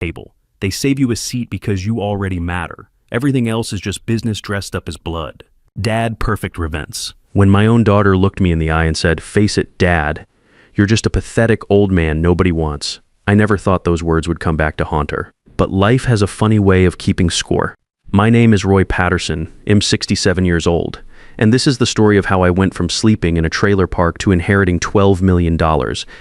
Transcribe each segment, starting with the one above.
table. They save you a seat because you already matter. Everything else is just business dressed up as blood. Dad, perfect revenge. When my own daughter looked me in the eye and said, "Face it, Dad, you're just a pathetic old man nobody wants," I never thought those words would come back to haunt her. But life has a funny way of keeping score. My name is Roy Patterson. I'm 67 years old. And this is the story of how I went from sleeping in a trailer park to inheriting $12 million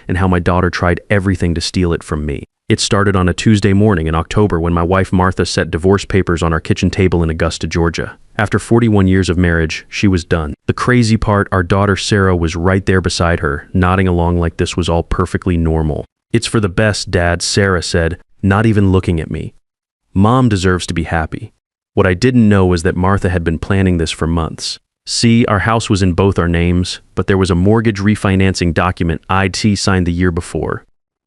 and how my daughter tried everything to steal it from me. It started on a Tuesday morning in October when my wife Martha set divorce papers on our kitchen table in Augusta, Georgia. After 41 years of marriage, she was done. The crazy part, our daughter Sarah was right there beside her, nodding along like this was all perfectly normal. "It's for the best, Dad," Sarah said, not even looking at me. Mom deserves to be happy. What I didn't know was that Martha had been planning this for months. See, our house was in both our names, but there was a mortgage refinancing document I'd signed the year before.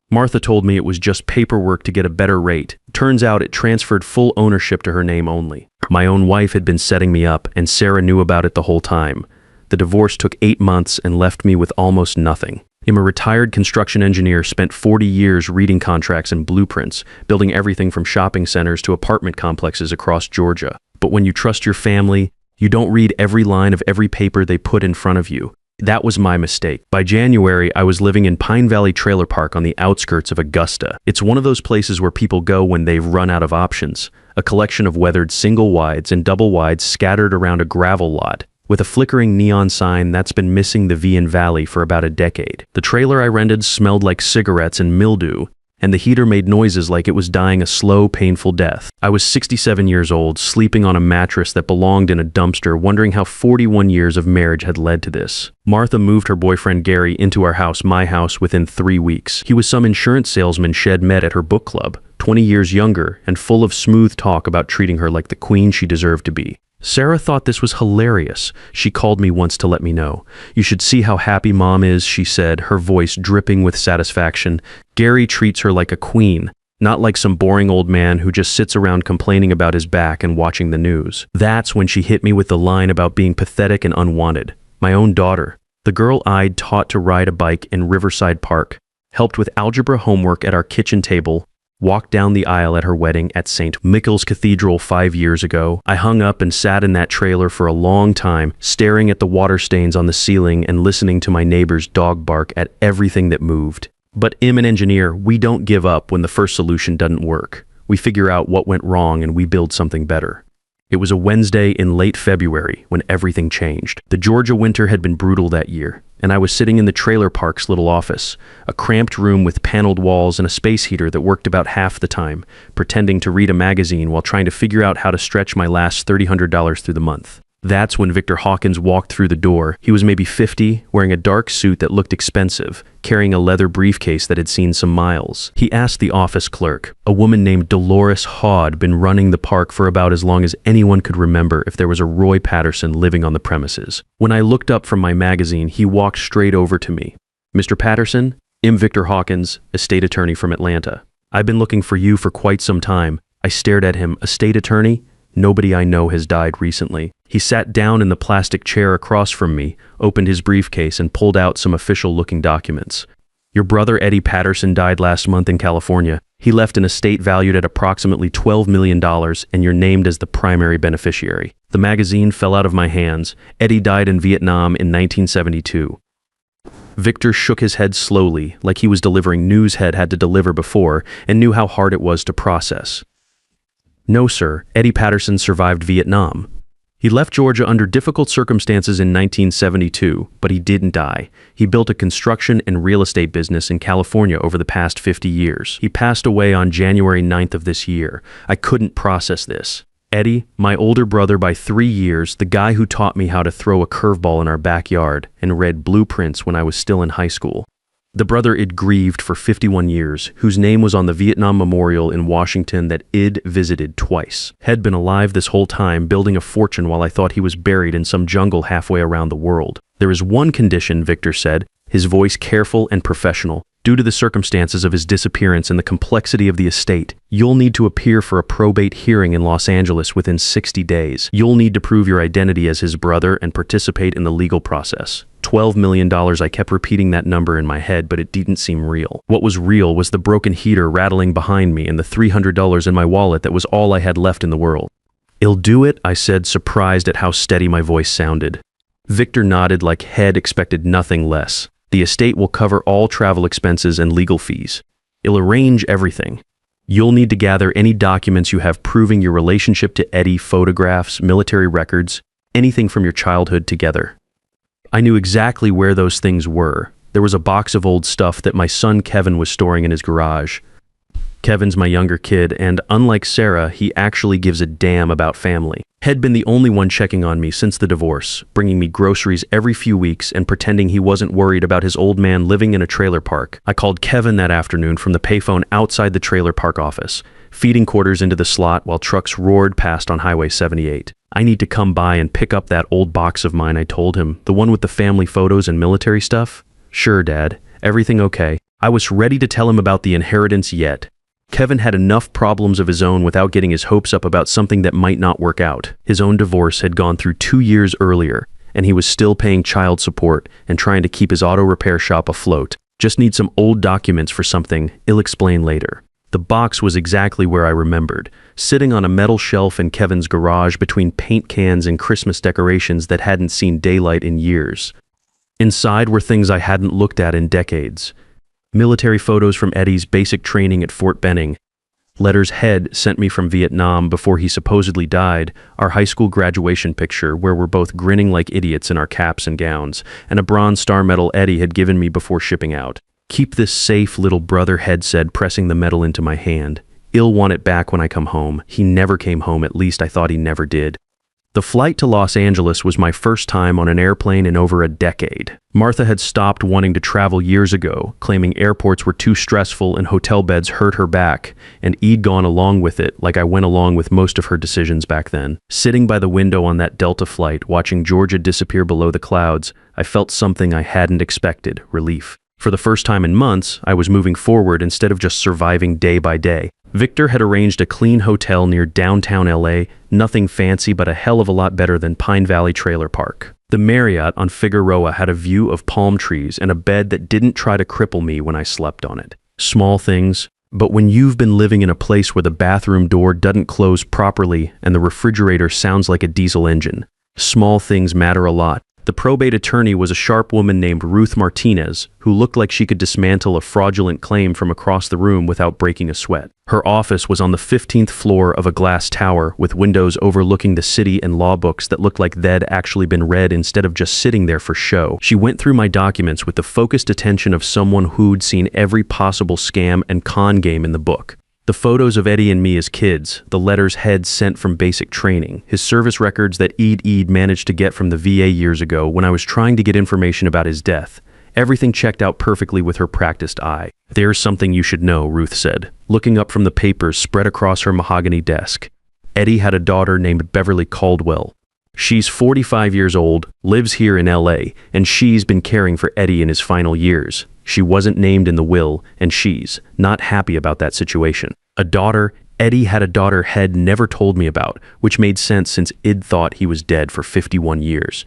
Martha told me it was just paperwork to get a better rate. Turns out it transferred full ownership to her name only. My own wife had been setting me up, and Sarah knew about it the whole time. The divorce took 8 months and left me with almost nothing. I'm a retired construction engineer, spent 40 years reading contracts and blueprints, building everything from shopping centers to apartment complexes across Georgia. But when you trust your family, you don't read every line of every paper they put in front of you. That was my mistake. By January, I was living in Pine Valley Trailer Park on the outskirts of Augusta. It's one of those places where people go when they've run out of options. A collection of weathered single wides and double wides scattered around a gravel lot, with a flickering neon sign that's been missing the V in Valley for about a decade. The trailer I rented smelled like cigarettes and mildew, and the heater made noises like it was dying a slow, painful death. I was 67 years old, sleeping on a mattress that belonged in a dumpster, wondering how 41 years of marriage had led to this. Martha moved her boyfriend Gary into our house, my house, within 3 weeks. He was some insurance salesman Shed met at her book club, 20 years younger, and full of smooth talk about treating her like the queen she deserved to be. Sarah thought this was hilarious. She called me once to let me know. "You should see how happy Mom is," she said, her voice dripping with satisfaction. "Gary treats her like a queen, not like some boring old man who just sits around complaining about his back and watching the news." That's when she hit me with the line about being pathetic and unwanted. My own daughter, the girl I'd taught to ride a bike in Riverside Park, helped with algebra homework at our kitchen table, walked down the aisle at her wedding at St. Michael's Cathedral 5 years ago. I hung up and sat in that trailer for a long time, staring at the water stains on the ceiling and listening to my neighbor's dog bark at everything that moved. But I'm an engineer. We don't give up when the first solution doesn't work. We figure out what went wrong and we build something better. It was a Wednesday in late February when everything changed. The Georgia winter had been brutal that year, and I was sitting in the trailer park's little office, a cramped room with paneled walls and a space heater that worked about half the time, pretending to read a magazine while trying to figure out how to stretch my last $300 through the month. That's when Victor Hawkins walked through the door. He was maybe 50, wearing a dark suit that looked expensive, carrying a leather briefcase that had seen some miles. He asked the office clerk, a woman named Dolores Hawd, been running the park for about as long as anyone could remember, if there was a Roy Patterson living on the premises. When I looked up from my magazine, he walked straight over to me. "Mr. Patterson, I'm Victor Hawkins, estate attorney from Atlanta. I've been looking for you for quite some time." I stared at him. "Estate attorney? Nobody I know has died recently." He sat down in the plastic chair across from me, opened his briefcase, and pulled out some official-looking documents. "Your brother Eddie Patterson died last month in California. He left an estate valued at approximately $12 million, and you're named as the primary beneficiary." The magazine fell out of my hands. Eddie died in Vietnam in 1972. Victor shook his head slowly, like he was delivering news head had to deliver before, and knew how hard it was to process. "No, sir. Eddie Patterson survived Vietnam. He left Georgia under difficult circumstances in 1972, but he didn't die. He built a construction and real estate business in California over the past 50 years. He passed away on January 9th of this year. I couldn't process this. Eddie, my older brother by 3 years, the guy who taught me how to throw a curveball in our backyard and read blueprints when I was still in high school. The brother I'd grieved for 51 years, whose name was on the Vietnam Memorial in Washington that I'd visited twice, had been alive this whole time, building a fortune while I thought he was buried in some jungle halfway around the world. "There is one condition," Victor said, his voice careful and professional. "Due to the circumstances of his disappearance and the complexity of the estate, you'll need to appear for a probate hearing in Los Angeles within 60 days. You'll need to prove your identity as his brother and participate in the legal process. $12 million. I kept repeating that number in my head, but it didn't seem real. What was real was the broken heater rattling behind me and the $300 in my wallet that was all I had left in the world. "I'll do it," I said, surprised at how steady my voice sounded. Victor nodded like head expected nothing less. "The estate will cover all travel expenses and legal fees. I'll arrange everything. You'll need to gather any documents you have proving your relationship to Eddie, photographs, military records, anything from your childhood together." I knew exactly where those things were. There was a box of old stuff that my son Kevin was storing in his garage. Kevin's my younger kid, and unlike Sarah, he actually gives a damn about family. Had been the only one checking on me since the divorce, bringing me groceries every few weeks and pretending he wasn't worried about his old man living in a trailer park. I called Kevin that afternoon from the payphone outside the trailer park office, feeding quarters into the slot while trucks roared past on Highway 78. "I need to come by and pick up that old box of mine," I told him, "the one with the family photos and military stuff." "Sure, Dad. Everything okay?" I was ready to tell him about the inheritance yet. Kevin had enough problems of his own without getting his hopes up about something that might not work out. His own divorce had gone through 2 years earlier, and he was still paying child support and trying to keep his auto repair shop afloat. "Just need some old documents for something. I'll explain later." The box was exactly where I remembered, sitting on a metal shelf in Kevin's garage between paint cans and Christmas decorations that hadn't seen daylight in years. Inside were things I hadn't looked at in decades. Military photos from Eddie's basic training at Fort Benning, letters Head sent me from Vietnam before he supposedly died, our high school graduation picture where we're both grinning like idiots in our caps and gowns, and a Bronze Star medal Eddie had given me before shipping out. "Keep this safe, little brother," Head said, pressing the medal into my hand. "I'll want it back when I come home." He never came home, at least I thought he never did. The flight to Los Angeles was my first time on an airplane in over a decade. Martha had stopped wanting to travel years ago, claiming airports were too stressful and hotel beds hurt her back, and I'd gone along with it like I went along with most of her decisions back then. Sitting by the window on that Delta flight, watching Georgia disappear below the clouds, I felt something I hadn't expected: relief. For the first time in months, I was moving forward instead of just surviving day by day. Victor had arranged a clean hotel near downtown LA, nothing fancy but a hell of a lot better than Pine Valley Trailer Park. The Marriott on Figueroa had a view of palm trees and a bed that didn't try to cripple me when I slept on it. Small things, but when you've been living in a place where the bathroom door doesn't close properly and the refrigerator sounds like a diesel engine, small things matter a lot. The probate attorney was a sharp woman named Ruth Martinez, who looked like she could dismantle a fraudulent claim from across the room without breaking a sweat. Her office was on the 15th floor of a glass tower with windows overlooking the city and law books that looked like they'd actually been read instead of just sitting there for show. She went through my documents with the focused attention of someone who'd seen every possible scam and con game in the book. The photos of Eddie and me as kids, the letters Head sent from basic training, his service records that Eid managed to get from the VA years ago when I was trying to get information about his death. Everything checked out perfectly with her practiced eye. "There's something you should know," Ruth said, looking up from the papers spread across her mahogany desk. "Eddie had a daughter named Beverly Caldwell. She's 45 years old, lives here in LA, and she's been caring for Eddie in his final years. She wasn't named in the will, and she's not happy about that situation. A daughter, Eddie had a daughter Head never told me about, which made sense since Id thought he was dead for 51 years.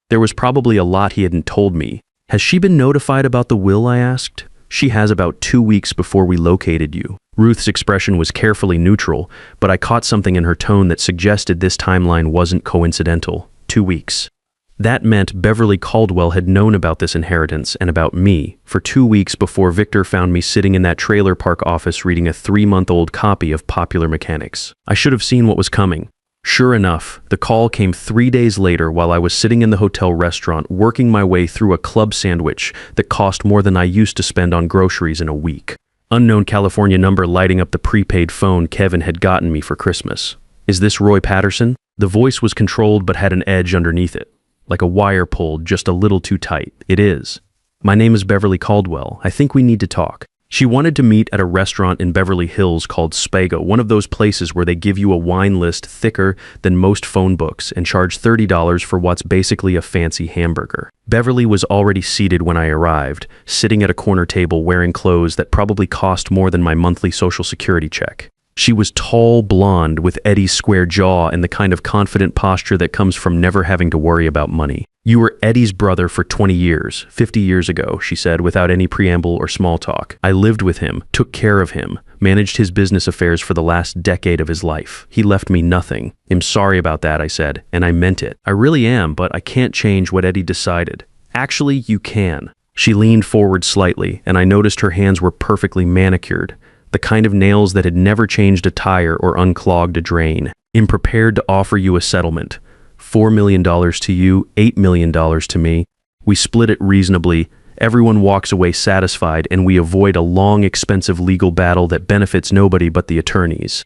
There was probably a lot he hadn't told me. Has she been notified about the will, I asked? She has about 2 weeks before we located you. Ruth's expression was carefully neutral, but I caught something in her tone that suggested this timeline wasn't coincidental. 2 weeks. That meant Beverly Caldwell had known about this inheritance and about me for 2 weeks before Victor found me sitting in that trailer park office reading a 3-month-old copy of Popular Mechanics. I should have seen what was coming. Sure enough, the call came 3 days later while I was sitting in the hotel restaurant working my way through a club sandwich that cost more than I used to spend on groceries in a week. Unknown California number lighting up the prepaid phone Kevin had gotten me for Christmas. "Is this Roy Patterson?" The voice was controlled but had an edge underneath it. Like a wire pulled just a little too tight. "It is. My name is Beverly Caldwell. I think we need to talk." She wanted to meet at a restaurant in Beverly Hills called Spago, one of those places where they give you a wine list thicker than most phone books and charge $30 for what's basically a fancy hamburger. Beverly was already seated when I arrived, sitting at a corner table wearing clothes that probably cost more than my monthly Social Security check. She was tall, blonde, with Eddie's square jaw and the kind of confident posture that comes from never having to worry about money. "You were Eddie's brother for 20 years, 50 years ago," she said without any preamble or small talk. "I lived with him, took care of him, managed his business affairs for the last decade of his life. He left me nothing. I'm sorry about that," I said, and I meant it. "I really am, but I can't change what Eddie decided." "Actually, you can." She leaned forward slightly, and I noticed her hands were perfectly manicured, the kind of nails that had never changed a tire or unclogged a drain. "I'm prepared to offer you a settlement. $4 million to you, $8 million to me. We split it reasonably. Everyone walks away satisfied, and we avoid a long, expensive legal battle that benefits nobody but the attorneys."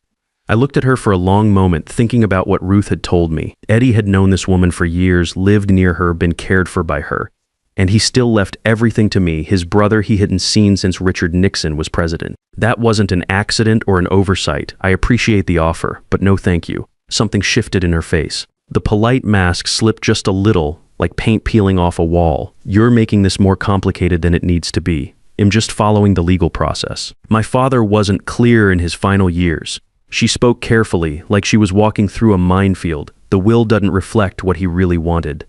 I looked at her for a long moment, thinking about what Ruth had told me. Eddie had known this woman for years, lived near her, been cared for by her. And he still left everything to me, his brother he hadn't seen since Richard Nixon was president. That wasn't an accident or an oversight. I appreciate the offer, but no thank you. Something shifted in her face. The polite mask slipped just a little, like paint peeling off a wall. "You're making this more complicated than it needs to be. I'm just following the legal process." My father wasn't clear in his final years. She spoke carefully, like she was walking through a minefield. The will doesn't reflect what he really wanted.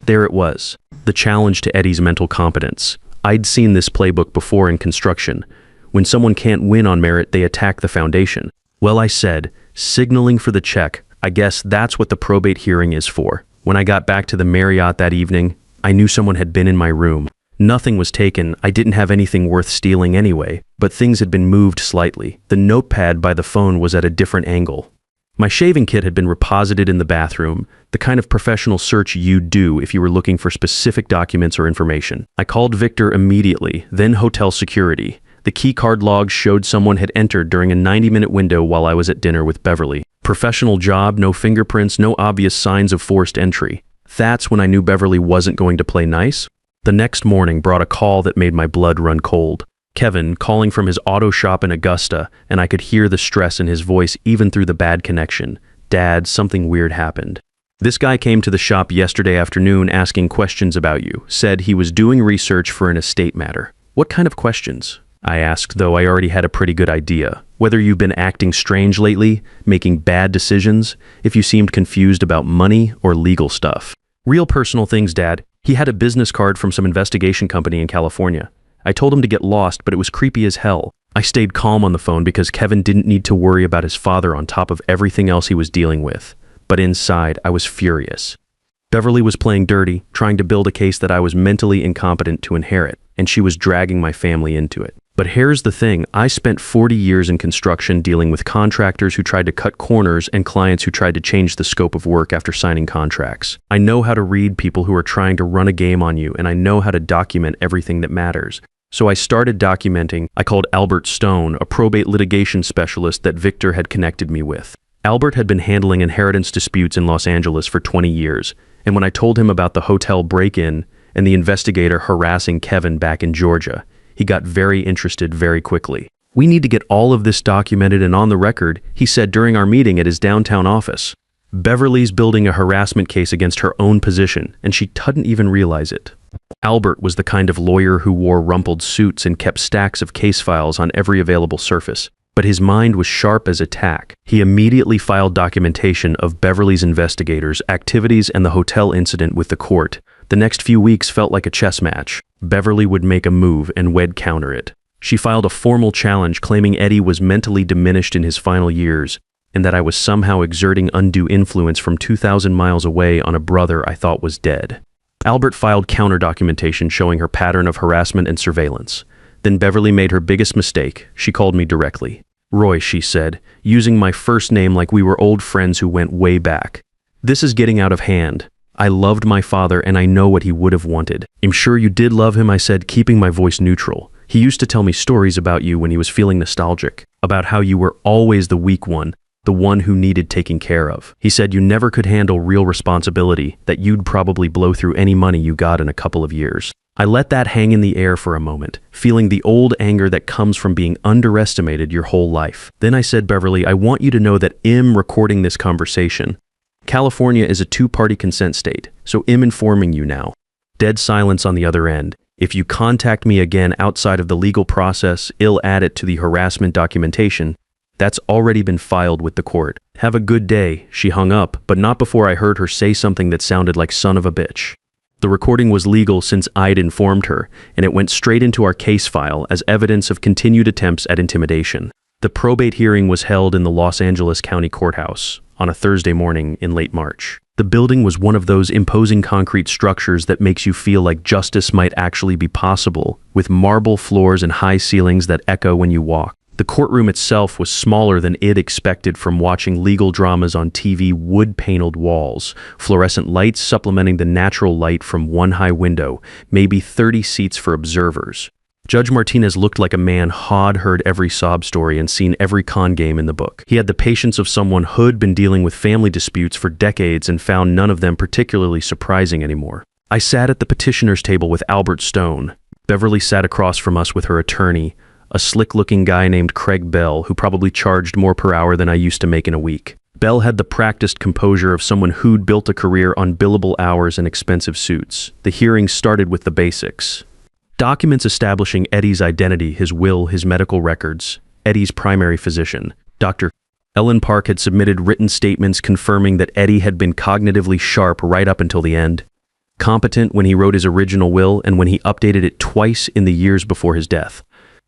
There it was, the challenge to Eddie's mental competence. I'd seen this playbook before in construction. When someone can't win on merit, they attack the foundation. "Well," I said, signaling for the check, "I guess that's what the probate hearing is for." When I got back to the Marriott that evening, I knew someone had been in my room. Nothing was taken. I didn't have anything worth stealing anyway, but things had been moved slightly. The notepad by the phone was at a different angle. My shaving kit had been reposited in the bathroom, the kind of professional search you'd do if you were looking for specific documents or information. I called Victor immediately, then hotel security. The key card logs showed someone had entered during a 90-minute window while I was at dinner with Beverly. Professional job, no fingerprints, no obvious signs of forced entry. That's when I knew Beverly wasn't going to play nice. The next morning brought a call that made my blood run cold. Kevin, calling from his auto shop in Augusta, and I could hear the stress in his voice even through the bad connection. "Dad, something weird happened. This guy came to the shop yesterday afternoon asking questions about you. Said he was doing research for an estate matter." "What kind of questions?" I asked, though I already had a pretty good idea. "Whether you've been acting strange lately, making bad decisions, if you seemed confused about money or legal stuff." "Real personal things, Dad. He had a business card from some investigation company in California. I told him to get lost, but it was creepy as hell." I stayed calm on the phone because Kevin didn't need to worry about his father on top of everything else he was dealing with. But inside, I was furious. Beverly was playing dirty, trying to build a case that I was mentally incompetent to inherit, and she was dragging my family into it. But here's the thing, I spent 40 years in construction dealing with contractors who tried to cut corners and clients who tried to change the scope of work after signing contracts. I know how to read people who are trying to run a game on you, and I know how to document everything that matters. So I started documenting. I called Albert Stone, a probate litigation specialist that Victor had connected me with. Albert had been handling inheritance disputes in Los Angeles for 20 years, and when I told him about the hotel break-in and the investigator harassing Kevin back in Georgia, he got very interested very quickly. "We need to get all of this documented and on the record," he said during our meeting at his downtown office. "Beverly's building a harassment case against her own position, and she doesn't even realize it." Albert was the kind of lawyer who wore rumpled suits and kept stacks of case files on every available surface, but his mind was sharp as a tack. He immediately filed documentation of Beverly's investigators, activities, and the hotel incident with the court. The next few weeks felt like a chess match. Beverly would make a move and Wed counter it. She filed a formal challenge claiming Eddie was mentally diminished in his final years, and that I was somehow exerting undue influence from 2,000 miles away on a brother I thought was dead. Albert filed counter-documentation showing her pattern of harassment and surveillance. Then Beverly made her biggest mistake. She called me directly. "Roy," she said, using my first name like we were old friends who went way back. "This is getting out of hand. I loved my father and I know what he would have wanted." "I'm sure you did love him," I said, keeping my voice neutral. "He used to tell me stories about you when he was feeling nostalgic, about how you were always the weak one, the one who needed taking care of. He said you never could handle real responsibility, that you'd probably blow through any money you got in a couple of years." I let that hang in the air for a moment, feeling the old anger that comes from being underestimated your whole life. Then I said, "Beverly, I want you to know that I'm recording this conversation. California is a two-party consent state, so I'm informing you now." Dead silence on the other end. "If you contact me again outside of the legal process, I'll add it to the harassment documentation." That's already been filed with the court. Have a good day. She hung up, but not before I heard her say something that sounded like son of a bitch. The recording was legal since I'd informed her, and it went straight into our case file as evidence of continued attempts at intimidation. The probate hearing was held in the Los Angeles County Courthouse on a Thursday morning in late March. The building was one of those imposing concrete structures that makes you feel like justice might actually be possible, with marble floors and high ceilings that echo when you walk. The courtroom itself was smaller than I'd expected from watching legal dramas on TV. Wood-paneled walls, fluorescent lights supplementing the natural light from one high window, maybe 30 seats for observers. Judge Martinez looked like a man who'd heard every sob story and seen every con game in the book. He had the patience of someone who'd been dealing with family disputes for decades and found none of them particularly surprising anymore. I sat at the petitioner's table with Albert Stone. Beverly sat across from us with her attorney, a slick-looking guy named Craig Bell, who probably charged more per hour than I used to make in a week. Bell had the practiced composure of someone who'd built a career on billable hours and expensive suits. The hearing started with the basics. Documents establishing Eddie's identity, his will, his medical records. Eddie's primary physician, Dr. Ellen Park, had submitted written statements confirming that Eddie had been cognitively sharp right up until the end, competent when he wrote his original will and when he updated it twice in the years before his death.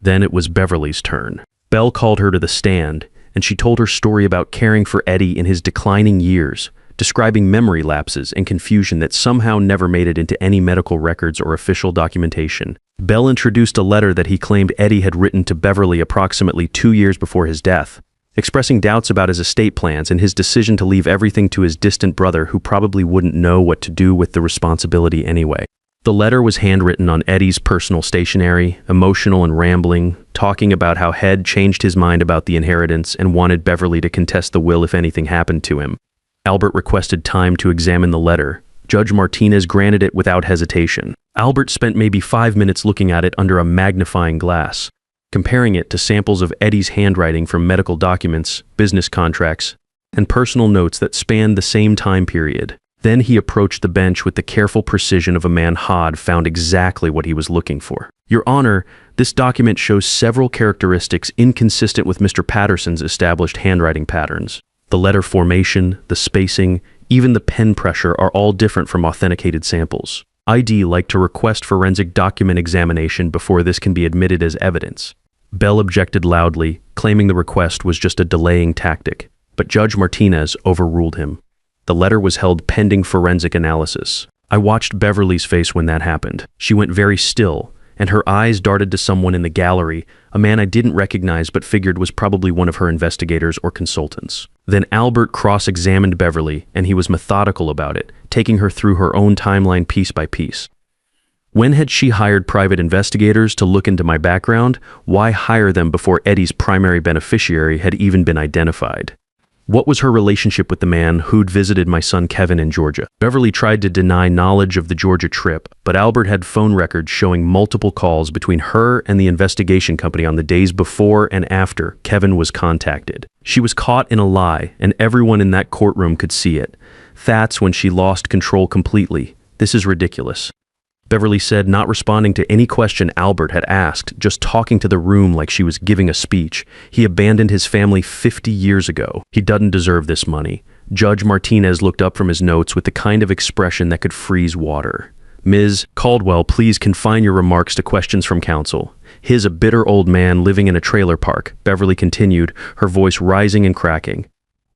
Then it was Beverly's turn. Bell called her to the stand, and she told her story about caring for Eddie in his declining years, describing memory lapses and confusion that somehow never made it into any medical records or official documentation. Bell introduced a letter that he claimed Eddie had written to Beverly approximately 2 years before his death, expressing doubts about his estate plans and his decision to leave everything to his distant brother who probably wouldn't know what to do with the responsibility anyway. The letter was handwritten on Eddie's personal stationery, emotional and rambling, talking about how Head changed his mind about the inheritance and wanted Beverly to contest the will if anything happened to him. Albert requested time to examine the letter. Judge Martinez granted it without hesitation. Albert spent maybe 5 minutes looking at it under a magnifying glass, comparing it to samples of Eddie's handwriting from medical documents, business contracts, and personal notes that spanned the same time period. Then he approached the bench with the careful precision of a man who'd found exactly what he was looking for. Your Honor, this document shows several characteristics inconsistent with Mr. Patterson's established handwriting patterns. The letter formation, the spacing, even the pen pressure are all different from authenticated samples. I'd like to request forensic document examination before this can be admitted as evidence. Bell objected loudly, claiming the request was just a delaying tactic, but Judge Martinez overruled him. The letter was held pending forensic analysis. I watched Beverly's face when that happened. She went very still, and her eyes darted to someone in the gallery, a man I didn't recognize but figured was probably one of her investigators or consultants. Then Albert cross-examined Beverly, and he was methodical about it, taking her through her own timeline piece by piece. When had she hired private investigators to look into my background? Why hire them before Eddie's primary beneficiary had even been identified? What was her relationship with the man who'd visited my son Kevin in Georgia? Beverly tried to deny knowledge of the Georgia trip, but Albert had phone records showing multiple calls between her and the investigation company on the days before and after Kevin was contacted. She was caught in a lie, and everyone in that courtroom could see it. That's when she lost control completely. This is ridiculous. Beverly said, not responding to any question Albert had asked, just talking to the room like she was giving a speech. He abandoned his family 50 years ago. He doesn't deserve this money. Judge Martinez looked up from his notes with the kind of expression that could freeze water. Ms. Caldwell, please confine your remarks to questions from counsel. His a bitter old man living in a trailer park, Beverly continued, her voice rising and cracking.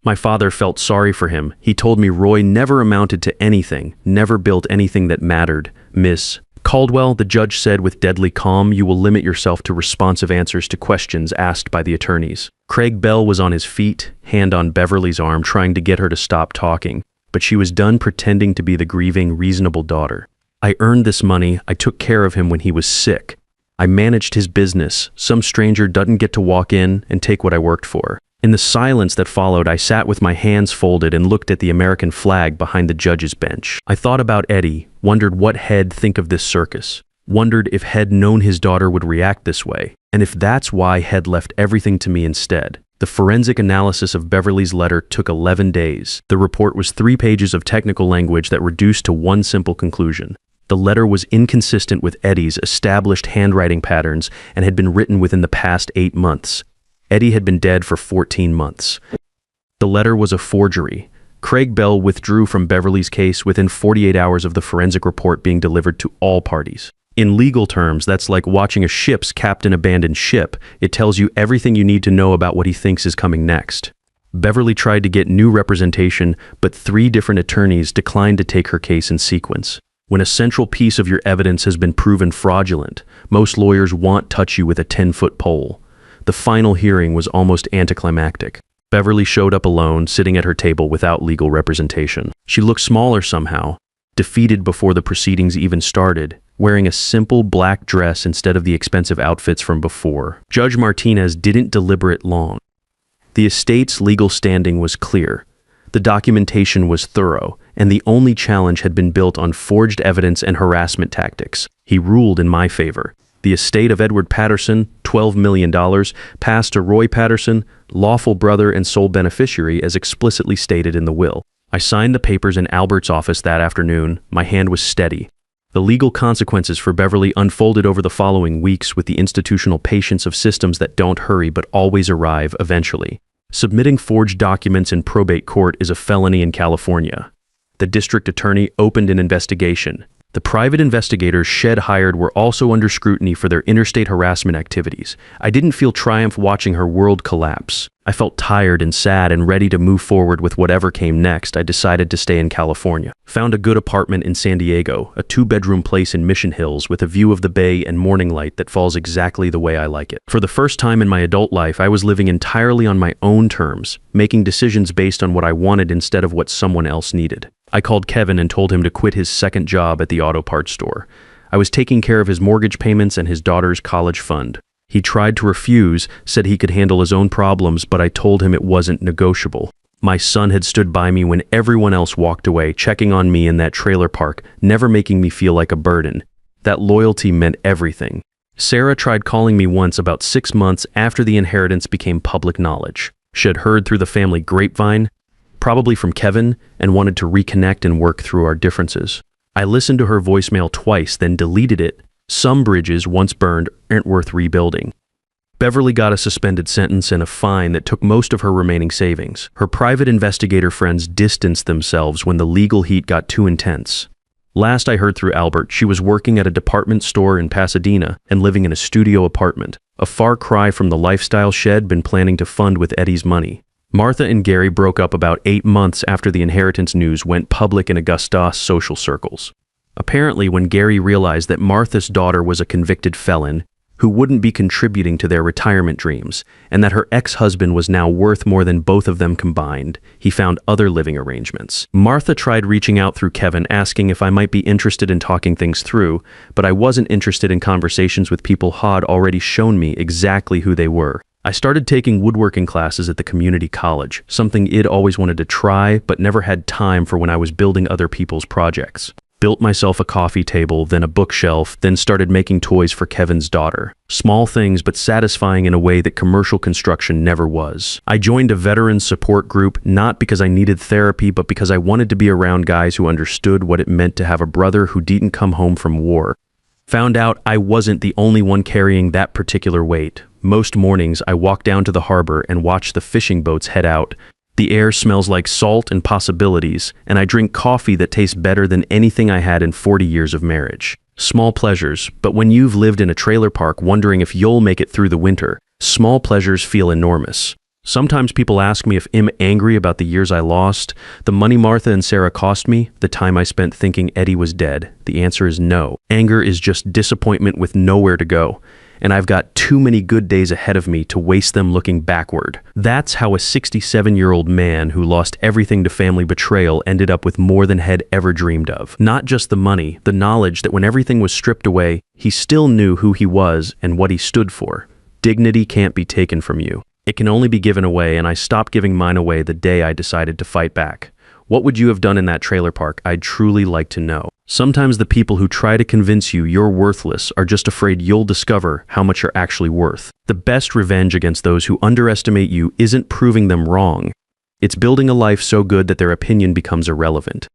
My father felt sorry for him. He told me Roy never amounted to anything, never built anything that mattered. Miss Caldwell, the judge said with deadly calm, you will limit yourself to responsive answers to questions asked by the attorneys. Craig Bell was on his feet, hand on Beverly's arm, trying to get her to stop talking, but she was done pretending to be the grieving, reasonable daughter. I earned this money. I took care of him when he was sick. I managed his business. Some stranger doesn't get to walk in and take what I worked for. In the silence that followed, I sat with my hands folded and looked at the American flag behind the judge's bench. I thought about Eddie, wondered what Head think of this circus, wondered if Head known his daughter would react this way, and if that's why Head left everything to me instead. The forensic analysis of Beverly's letter took 11 days. The report was 3 pages of technical language that reduced to one simple conclusion. The letter was inconsistent with Eddie's established handwriting patterns and had been written within the past 8 months. Eddie had been dead for 14 months. The letter was a forgery. Craig Bell withdrew from Beverly's case within 48 hours of the forensic report being delivered to all parties. In legal terms, that's like watching a ship's captain abandon ship. It tells you everything you need to know about what he thinks is coming next. Beverly tried to get new representation, but 3 different attorneys declined to take her case in sequence. When a central piece of your evidence has been proven fraudulent, most lawyers won't touch you with a 10-foot pole. The final hearing was almost anticlimactic. Beverly showed up alone, sitting at her table without legal representation. She looked smaller somehow, defeated before the proceedings even started, wearing a simple black dress instead of the expensive outfits from before. Judge Martinez didn't deliberate long. The estate's legal standing was clear. The documentation was thorough, and the only challenge had been built on forged evidence and harassment tactics. He ruled in my favor. The estate of Edward Patterson, $12 million, passed to Roy Patterson, lawful brother and sole beneficiary as explicitly stated in the will. I signed the papers in Albert's office that afternoon. My hand was steady. The legal consequences for Beverly unfolded over the following weeks with the institutional patience of systems that don't hurry but always arrive eventually. Submitting forged documents in probate court is a felony in California. The district attorney opened an investigation. The private investigators Shed hired were also under scrutiny for their interstate harassment activities. I didn't feel triumph watching her world collapse. I felt tired and sad and ready to move forward with whatever came next. I decided to stay in California. Found a good apartment in San Diego, a 2-bedroom place in Mission Hills with a view of the bay and morning light that falls exactly the way I like it. For the first time in my adult life, I was living entirely on my own terms, making decisions based on what I wanted instead of what someone else needed. I called Kevin and told him to quit his second job at the auto parts store. I was taking care of his mortgage payments and his daughter's college fund. He tried to refuse, said he could handle his own problems, but I told him it wasn't negotiable. My son had stood by me when everyone else walked away, checking on me in that trailer park, never making me feel like a burden. That loyalty meant everything. Sarah tried calling me once about 6 months after the inheritance became public knowledge. She had heard through the family grapevine, probably from Kevin, and wanted to reconnect and work through our differences. I listened to her voicemail twice, then deleted it. Some bridges, once burned, aren't worth rebuilding. Beverly got a suspended sentence and a fine that took most of her remaining savings. Her private investigator friends distanced themselves when the legal heat got too intense. Last I heard through Albert, she was working at a department store in Pasadena and living in a studio apartment, a far cry from the lifestyle Shed been planning to fund with Eddie's money. Martha and Gary broke up about 8 months after the inheritance news went public in Augusta's social circles. Apparently, when Gary realized that Martha's daughter was a convicted felon who wouldn't be contributing to their retirement dreams, and that her ex-husband was now worth more than both of them combined, he found other living arrangements. Martha tried reaching out through Kevin, asking if I might be interested in talking things through, but I wasn't interested in conversations with people Hod already shown me exactly who they were. I started taking woodworking classes at the community college, something I'd always wanted to try but never had time for when I was building other people's projects. Built myself a coffee table, then a bookshelf, then started making toys for Kevin's daughter. Small things, but satisfying in a way that commercial construction never was. I joined a veteran support group, not because I needed therapy, but because I wanted to be around guys who understood what it meant to have a brother who didn't come home from war. Found out I wasn't the only one carrying that particular weight. Most mornings, I walk down to the harbor and watch the fishing boats head out. The air smells like salt and possibilities, and I drink coffee that tastes better than anything I had in 40 years of marriage. Small pleasures, but when you've lived in a trailer park wondering if you'll make it through the winter, small pleasures feel enormous. Sometimes people ask me if I'm angry about the years I lost, the money Martha and Sarah cost me, the time I spent thinking Eddie was dead. The answer is no. Anger is just disappointment with nowhere to go. And I've got too many good days ahead of me to waste them looking backward. That's how a 67-year-old man who lost everything to family betrayal ended up with more than had ever dreamed of. Not just the money, the knowledge that when everything was stripped away, he still knew who he was and what he stood for. Dignity can't be taken from you. It can only be given away, and I stopped giving mine away the day I decided to fight back. What would you have done in that trailer park? I'd truly like to know. Sometimes the people who try to convince you you're worthless are just afraid you'll discover how much you're actually worth. The best revenge against those who underestimate you isn't proving them wrong. It's building a life so good that their opinion becomes irrelevant.